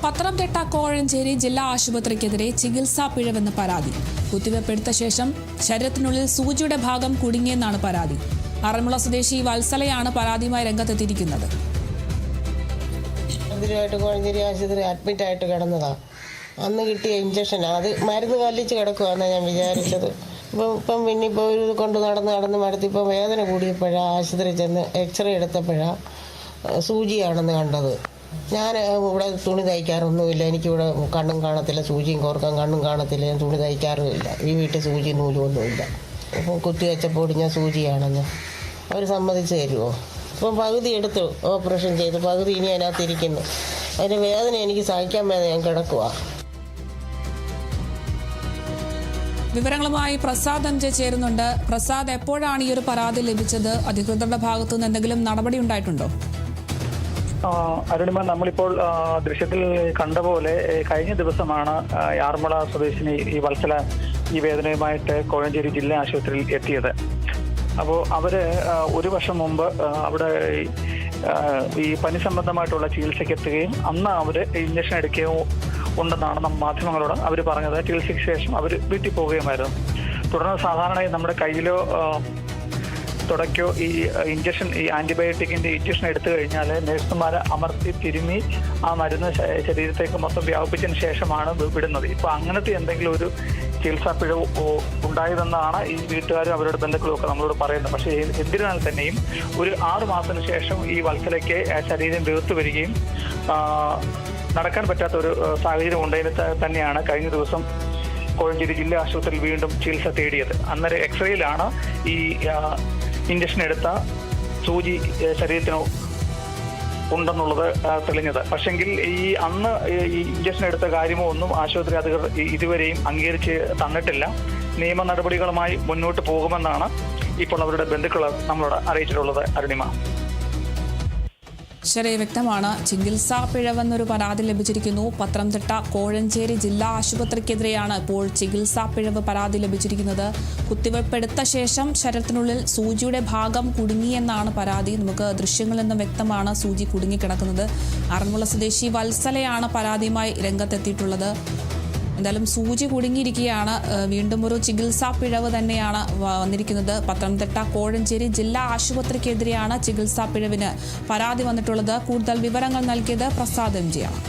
പത്തനംതിട്ട കോഴഞ്ചേരി ജില്ലാ ആശുപത്രിക്കെതിരെ ചികിത്സാ പിഴവെന്ന് പരാതി. കുത്തിവെപ്പെടുത്ത ശേഷം ശരീരത്തിനുള്ളിൽ സൂചിയുടെ ഭാഗം കുടുങ്ങിയെന്നാണ് പരാതി. ആറന്മുള സ്വദേശി വത്സലയാണ് പരാതിയുമായി രംഗത്തെത്തിയിരിക്കുന്നത്. കോഴഞ്ചേരി ആശുപത്രി അഡ്മിറ്റ് ആയിട്ട് കിടന്നതാണ്. അന്ന് കിട്ടിയ ഇഞ്ചക്ഷൻ അത് മരുന്ന് കല്ലിച്ച് കിടക്കുവാന്നാണ് ഞാൻ വിചാരിച്ചത്. ഇപ്പം പിന്നെ ഇപ്പോൾ ഒരു കൊണ്ട് നടന്ന് മടുത്തിപ്പോൾ വേദന കൂടിയപ്പോഴാണ് ആശുപത്രി ചെന്ന് എക്സ്റേ എടുത്തപ്പോഴാണ് സൂചിയാണെന്ന് കണ്ടത്. ഞാൻ ഇവിടെ തുണി തയ്ക്കാറൊന്നുമില്ല, എനിക്കിവിടെ കണ്ണും കാണത്തില്ല, സൂചിയും കോർക്കാൻ കണ്ണും കാണത്തില്ല, ഞാൻ തുണി തയ്ക്കാറുമില്ല, ഈ വീട്ടിൽ സൂചി നൂലൊന്നുമില്ല. അപ്പം കുത്തി വെച്ചപ്പോൾ ഞാൻ സൂചിയാണെന്ന് അവർ സമ്മതിച്ച് തരുമോ? ഇപ്പം പകുതി എടുത്ത് ഓപ്പറേഷൻ ചെയ്ത് പകുതി ഇനി അതിനകത്തിരിക്കുന്നു. അതിൻ്റെ വേദന എനിക്ക് സഹിക്കാൻ വേദന ഞാൻ കിടക്കുക. വിവരങ്ങളുമായി പ്രസാദ് എം ജെ ചേരുന്നുണ്ട്. പ്രസാദ്, എപ്പോഴാണ് ഈ ഒരു പരാതി ലഭിച്ചത്? അധികൃതരുടെ ഭാഗത്തുനിന്ന് എന്തെങ്കിലും നടപടി ഉണ്ടായിട്ടുണ്ടോ? അരുണിമ, നമ്മളിപ്പോൾ ദൃശ്യത്തിൽ കണ്ട പോലെ കഴിഞ്ഞ ദിവസമാണ് ആറന്മുള സ്വദേശിനി ഈ വത്സല ഈ വേദനയുമായിട്ട് കോഴഞ്ചേരി ജില്ലാ ആശുപത്രിയിൽ എത്തിയത്. അപ്പോൾ അവര് ഒരു വർഷം മുമ്പ് അവിടെ ഈ പനി സംബന്ധമായിട്ടുള്ള ചികിത്സയ്ക്ക് എത്തുകയും അന്ന് അവര് ഇഞ്ചക്ഷൻ എടുക്കുകയും ഉണ്ടെന്നാണ് മാധ്യമങ്ങളോട് അവർ പറഞ്ഞത്. ചികിത്സയ്ക്ക് ശേഷം അവർ വീട്ടിൽ പോവുകയുമായിരുന്നു. തുടർന്ന് സാധാരണയായി നമ്മുടെ കയ്യിലോ തുടക്കോ ഈ ഇഞ്ചക്ഷൻ, ഈ ആന്റിബയോട്ടിക്കിന്റെ ഇഞ്ചക്ഷൻ എടുത്തു കഴിഞ്ഞാൽ നഴ്സുമാരെ അമർത്തി തിരുമ്മി ആ മരുന്ന് ശരീരത്തേക്ക് മൊത്തം വ്യാപിച്ചതിന് ശേഷമാണ് വിടുന്നത്. ഇപ്പൊ അങ്ങനത്തെ എന്തെങ്കിലും ഒരു ചികിത്സാ പിഴവ് ഉണ്ടായതെന്നാണ് ഈ വീട്ടുകാരും അവരുടെ ബന്ധുക്കളും ഒക്കെ നമ്മളോട് പറയുന്നത്. പക്ഷേ എന്തിരുന്നാൽ തന്നെയും ഒരു 6 മാസത്തിന് ശേഷം ഈ വത്സലയ്ക്ക് ശരീരം വീർത്തു വരികയും നടക്കാൻ പറ്റാത്ത ഒരു സാഹചര്യം ഉണ്ടായതിന് തന്നെയാണ് കഴിഞ്ഞ ദിവസം കോഴഞ്ചേരി ജില്ലാ ആശുപത്രിയിൽ വീണ്ടും ചികിത്സ തേടിയത്. അന്നേരം എക്സ്റേയിലാണ് ഈ ഇഞ്ചക്ഷൻ എടുത്ത സൂചി ശരീരത്തിന് ഉണ്ടെന്നുള്ളത് തെളിഞ്ഞത്. പക്ഷെങ്കിൽ ഈ അന്ന് ഈ ഇഞ്ചക്ഷൻ എടുത്ത കാര്യമോ ഒന്നും ആശുപത്രി അധികൃതർ ഇതുവരെയും അംഗീകരിച്ച് തന്നിട്ടില്ല. നിയമ നടപടികളുമായി മുന്നോട്ട് പോകുമെന്നാണ് ഇപ്പോൾ അവരുടെ ബന്ധുക്കൾ നമ്മളോട് അറിയിച്ചിട്ടുള്ളത്. അരുണിമ, ശരി, വ്യക്തമാണ്. ചികിത്സാ പിഴവെന്നൊരു പരാതി ലഭിച്ചിരിക്കുന്നു. പത്തനംതിട്ട കോഴഞ്ചേരി ജില്ലാ ആശുപത്രിക്കെതിരെയാണ് ഇപ്പോൾ ചികിത്സാ പിഴവ് പരാതി ലഭിച്ചിരിക്കുന്നത്. കുത്തിവെപ്പെടുത്ത ശേഷം ശരീരത്തിനുള്ളിൽ സൂചിയുടെ ഭാഗം കുടുങ്ങിയെന്നാണ് പരാതി. നമുക്ക് ദൃശ്യങ്ങളിൽ നിന്നും വ്യക്തമാണ് സൂചി കുടുങ്ങിക്കിടക്കുന്നത്. ആറന്മുള സ്വദേശി വത്സലയാണ് പരാതിയുമായി രംഗത്തെത്തിയിട്ടുള്ളത്. എന്തായാലും സൂചി കുടുങ്ങിയിരിക്കുകയാണ്. വീണ്ടും ഒരു ചികിത്സാ പിഴവ് തന്നെയാണ് വന്നിരിക്കുന്നത്. പത്തനംതിട്ട കോഴഞ്ചേരി ജില്ലാ ആശുപത്രിക്കെതിരെയാണ് ചികിത്സാ പിഴവിന് പരാതി വന്നിട്ടുള്ളത്. കൂടുതൽ വിവരങ്ങൾ നൽകിയത് പ്രസാദ് എം ജിയാണ്.